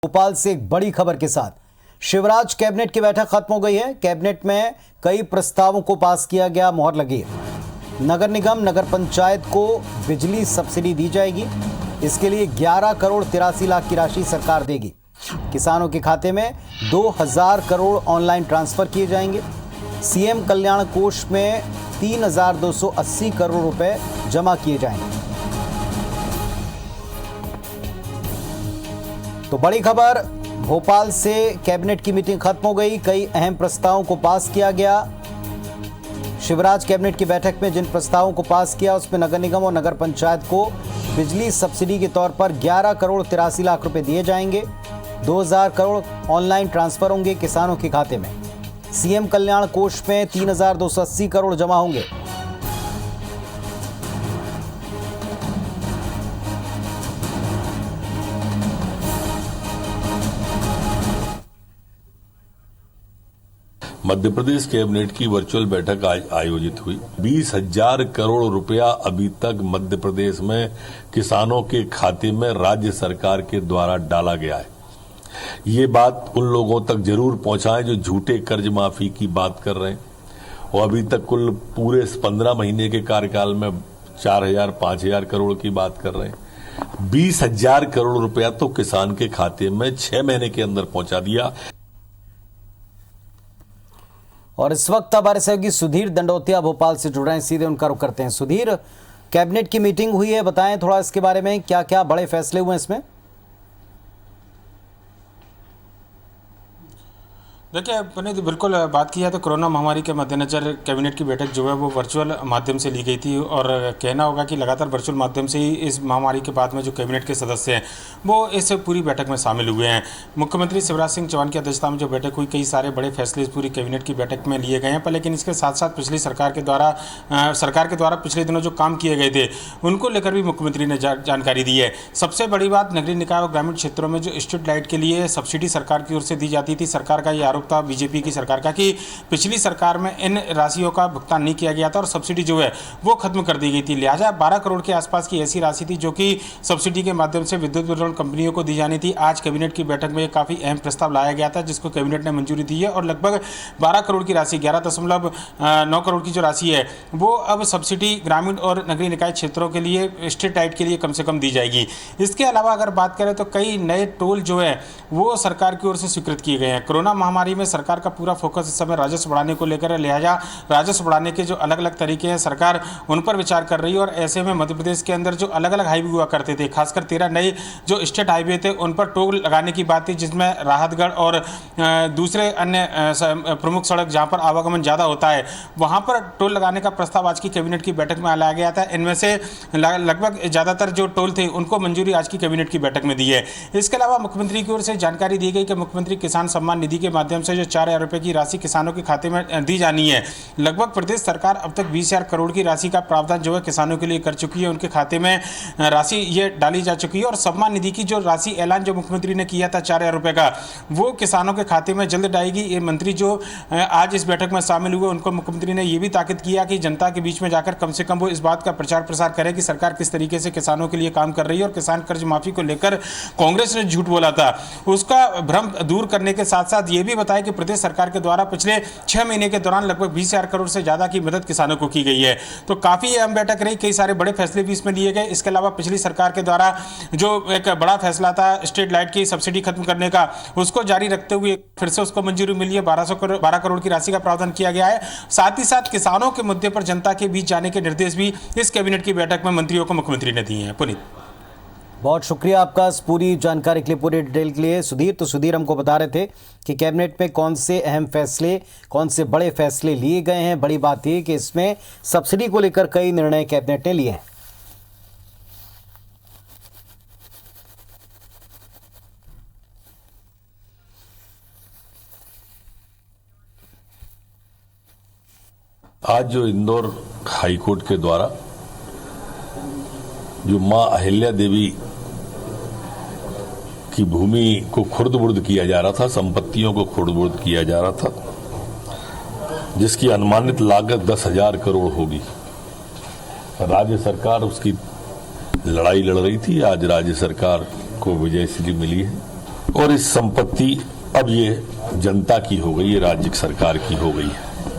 भोपाल से एक बड़ी खबर के साथ शिवराज कैबिनेट की बैठक खत्म हो गई है। कैबिनेट में कई प्रस्तावों को पास किया गया, मोहर लगी है। नगर निगम, नगर पंचायत को बिजली सब्सिडी दी जाएगी। इसके लिए 11 करोड़ 83 लाख की राशि सरकार देगी। किसानों के खाते में 2000 करोड़ ऑनलाइन ट्रांसफर किए जाएंगे। सीएम कल्याण कोष में 3280 करोड़ रुपए जमा किए जाएंगे। तो बड़ी खबर, भोपाल से कैबिनेट की मीटिंग खत्म हो गई। कई अहम प्रस्तावों को पास किया गया। शिवराज कैबिनेट की बैठक में जिन प्रस्तावों को पास किया उसमें नगर निगम और नगर पंचायत को बिजली सब्सिडी के तौर पर 11 करोड़ 83 लाख रुपए दिए जाएंगे। 2000 करोड़ ऑनलाइन ट्रांसफर होंगे किसानों के खाते में। सीएम कल्याण कोष में 3280 करोड़ जमा होंगे। मध्य प्रदेश कैबिनेट की वर्चुअल बैठक आज आयोजित हुई। 20,000 करोड़ रुपया अभी तक मध्य प्रदेश में किसानों के खाते में राज्य सरकार के द्वारा डाला गया है। ये बात उन लोगों तक जरूर पहुंचाएं जो झूठे कर्ज माफी की बात कर रहे हैं और अभी तक कुल पूरे 15 महीने के कार्यकाल में 4,000-5,000 करोड़ की बात कर रहे हैं। 20,000 करोड़ रुपया तो किसान के खाते में 6 महीने के अंदर पहुंचा दिया। और इस वक्त हमारे सहयोगी सुधीर दंडोतिया भोपाल से जुड़ रहे हैं, सीधे उनका रुख करते हैं। सुधीर, कैबिनेट की मीटिंग हुई है, बताएं थोड़ा इसके बारे में, क्या क्या बड़े फैसले हुए इसमें? देखिए पुनीत, बिल्कुल बात की है तो कोरोना महामारी के मद्देनज़र कैबिनेट की बैठक जो है वो वर्चुअल माध्यम से ली गई थी और कहना होगा कि लगातार वर्चुअल माध्यम से ही इस महामारी के बाद में जो कैबिनेट के सदस्य हैं वो इस पूरी बैठक में शामिल हुए हैं। मुख्यमंत्री शिवराज सिंह चौहान की अध्यक्षता में जो बैठक हुई, कई सारे बड़े फैसले इस पूरी कैबिनेट की बैठक में लिए गए हैं। पर लेकिन इसके साथ साथ पिछली सरकार के द्वारा पिछले दिनों जो काम किए गए थे उनको लेकर भी मुख्यमंत्री ने जानकारी दी है। सबसे बड़ी बात, नगरीय निकाय और ग्रामीण क्षेत्रों में जो स्ट्रीट लाइट के लिए सब्सिडी सरकार की ओर से दी जाती थी, सरकार का ये आरोप था बीजेपी की सरकार का कि पिछली सरकार में इन राशियों का भुगतान नहीं किया गया था और सब्सिडी जो है वो खत्म कर दी गई थी। लिहाजा 12 करोड़ के आसपास की ऐसी राशि थी जो कि सब्सिडी के माध्यम से विद्युत वितरण कंपनियों को दी जानी थी। आज कैबिनेट की बैठक में काफ़ी अहम प्रस्ताव लाया गया था जिसको कैबिनेट ने मंजूरी दी है और लगभग 12 करोड़ की राशि, 11.9 करोड़ की जो राशि है वो अब सब्सिडी ग्रामीण और नगरीय निकाय क्षेत्रों के लिए, स्ट्रीट लाइट के लिए कम से कम दी जाएगी। इसके अलावा अगर बात करें तो कई नए टोल जो है वो सरकार की ओर से स्वीकृत किए गए हैं। कोरोना महामारी में सरकार का पूरा फोकस इस समय राजस्व बढ़ाने को लेकर है। लिहाजा राजस्व बढ़ाने के जो अलग अलग तरीके हैं सरकार उन पर विचार कर रही है और ऐसे में मध्य प्रदेश के अंदर जो अलग अलग हाईवे हुआ करते थे, खासकर 13 नए जो स्टेट हाईवे थे उन पर टोल लगाने की बात थी, जिसमें राहतगढ़ और दूसरे अन्य प्रमुख सड़क जहां पर आवागमन ज़्यादा होता है वहां पर टोल लगाने का प्रस्ताव आज की कैबिनेट की बैठक में लाया गया था। इनमें से लगभग ज़्यादातर जो टोल थे उनको मंजूरी आज की कैबिनेट की बैठक में दी है। इसके अलावा मुख्यमंत्री की ओर से जानकारी दी गई कि मुख्यमंत्री किसान सम्मान निधि के माध्यम से जो 4,000 रुपये की राशि किसानों के खाते में दी जानी है। लगभग प्रदेश सरकार अब तक 20,000 करोड़ की राशि का प्रावधान जो है किसानों के लिए कर चुकी है, उनके खाते में राशि ये डाली जा चुकी है और सम्मान निधि की जो राशि ऐलान जो मुख्यमंत्री ने किया था 4,000 रुपये का, वो किसानों के खाते में जल्द डालेगी। ये मंत्री जो आज इस बैठक में शामिल हुए उनको मुख्यमंत्री ने ये भी ताकीद किया कि जनता के बीच में जाकर कम से कम वो इस बात का प्रचार प्रसार करें कि सरकार किस तरीके से किसानों के लिए काम कर रही है और किसान कर्ज माफी को लेकर कांग्रेस ने झूठ बोला था उसका भ्रम दूर करने के साथ साथ ये भी बताया कि प्रदेश सरकार के द्वारा पिछले 6 महीने के दौरान लगभग 20,000 करोड़ से ज्यादा की मदद किसानों को की गई है। तो काफी अहम बैठक रही, कई सारे बड़े फैसले भी इसमें लिए गए। इसके अलावा पिछली सरकार के द्वारा जो एक बड़ा फैसला था स्ट्रीट लाइट की सब्सिडी खत्म करने का, उसको जारी रखते हुए फिर से उसको मंजूरी मिली है। 12 करोड़ की राशि का प्रावधान किया गया है। साथ ही साथ किसानों के मुद्दे पर जनता के बीच जाने के निर्देश भी इस कैबिनेट की बैठक में मंत्रियों को मुख्यमंत्री ने दिए हैं। पुनीत, बहुत शुक्रिया आपका इस पूरी जानकारी के लिए, पूरी डिटेल के लिए सुधीर। तो सुधीर हमको बता रहे थे कि कैबिनेट में कौन से अहम फैसले, कौन से बड़े फैसले लिए गए हैं। बड़ी बात यह कि इसमें सब्सिडी को लेकर कई निर्णय कैबिनेट ने लिए हैं। आज जो इंदौर हाईकोर्ट के द्वारा जो मां अहिल्या देवी की भूमि को खुर्द-बुर्द किया जा रहा था, संपत्तियों को खुर्द-बुर्द किया जा रहा था, जिसकी अनुमानित लागत 10,000 करोड़ होगी। राज्य सरकार उसकी लड़ाई लड़ रही थी। आज राज्य सरकार को विजयश्री मिली है। और इस संपत्ति अब ये जनता की हो गई है, राज्य सरकार की हो गई है।